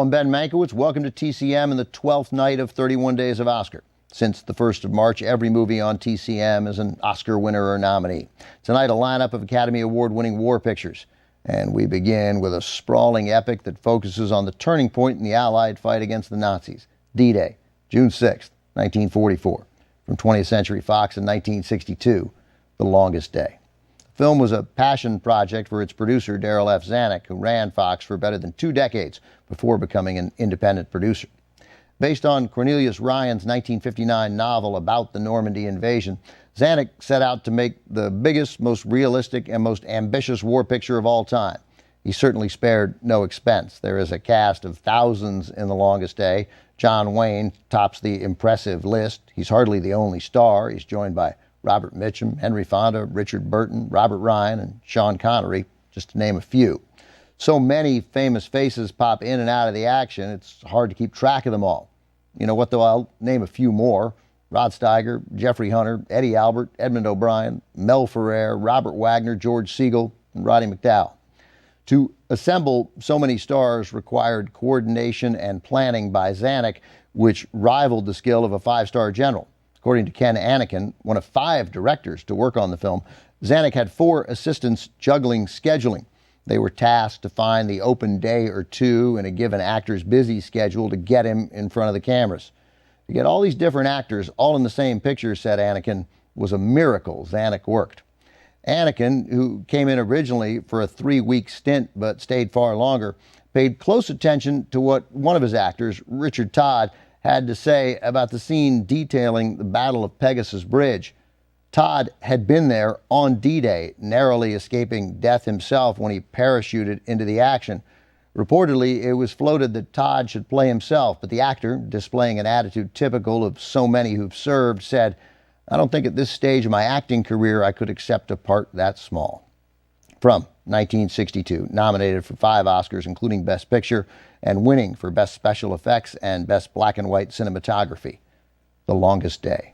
Hello, I'm Ben Mankiewicz. Welcome to TCM and the 12th night of 31 Days of Oscar. Since the 1st of March, every movie on TCM is an Oscar winner or nominee. Tonight, a lineup of Academy Award-winning war pictures. And we begin with a sprawling epic that focuses on the turning point in the Allied fight against the Nazis, D-Day, June 6th, 1944. From 20th Century Fox in 1962, The Longest Day. The film was a passion project for its producer, Darryl F. Zanuck, who ran Fox for better than 2 decades before becoming an independent producer. Based on Cornelius Ryan's 1959 novel about the Normandy invasion, Zanuck set out to make the biggest, most realistic, and most ambitious war picture of all time. He certainly spared no expense. There is a cast of thousands in The Longest Day. John Wayne tops the impressive list. He's hardly the only star. He's joined by Robert Mitchum, Henry Fonda, Richard Burton, Robert Ryan, and Sean Connery, just to name a few. So many famous faces pop in and out of the action, it's hard to keep track of them all. You know what, though? I'll name a few more. Rod Steiger, Jeffrey Hunter, Eddie Albert, Edmund O'Brien, Mel Ferrer, Robert Wagner, George Segal, and Roddy McDowall. To assemble so many stars required coordination and planning by Zanuck, which rivaled the skill of a 5-star general. According to Ken Anakin, one of 5 directors to work on the film, Zanuck had 4 assistants juggling scheduling. They were tasked to find the open day or two in a given actor's busy schedule to get him in front of the cameras. To get all these different actors all in the same picture, said Anakin, was a miracle Zanuck worked. Anakin, who came in originally for a 3-week stint but stayed far longer, paid close attention to what one of his actors, Richard Todd, had to say about the scene detailing the Battle of Pegasus Bridge. Todd had been there on D-Day, narrowly escaping death himself when he parachuted into the action. Reportedly, it was floated that Todd should play himself, but the actor, displaying an attitude typical of so many who've served, said, "I don't think at this stage of my acting career I could accept a part that small." From 1962, nominated for 5 Oscars, including Best Picture, and winning for Best Special Effects and Best Black and White Cinematography, The Longest Day.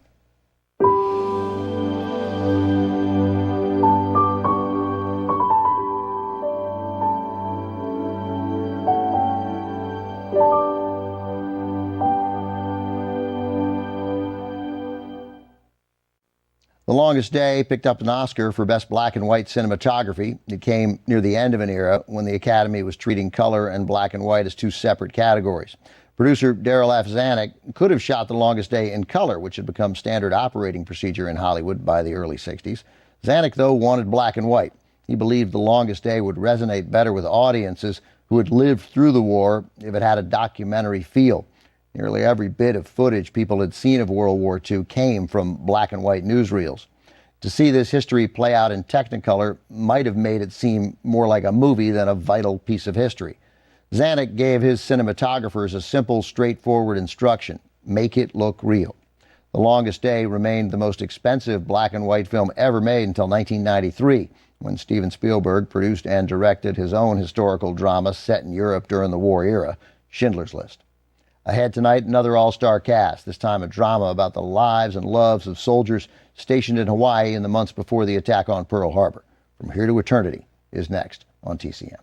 The Longest Day picked up an Oscar for Best Black and White Cinematography. It came near the end of an era when the Academy was treating color and black and white as 2 separate categories. Producer Darryl F. Zanuck could have shot The Longest Day in color, which had become standard operating procedure in Hollywood by the early 60s. Zanuck, though, wanted black and white. He believed The Longest Day would resonate better with audiences who had lived through the war if it had a documentary feel. Nearly every bit of footage people had seen of World War II came from black and white newsreels. To see this history play out in Technicolor might have made it seem more like a movie than a vital piece of history. Zanuck gave his cinematographers a simple, straightforward instruction: make it look real. The Longest Day remained the most expensive black and white film ever made until 1993, when Steven Spielberg produced and directed his own historical drama set in Europe during the war era, Schindler's List. Ahead tonight, another all-star cast, this time a drama about the lives and loves of soldiers stationed in Hawaii in the months before the attack on Pearl Harbor. From Here to Eternity is next on TCM.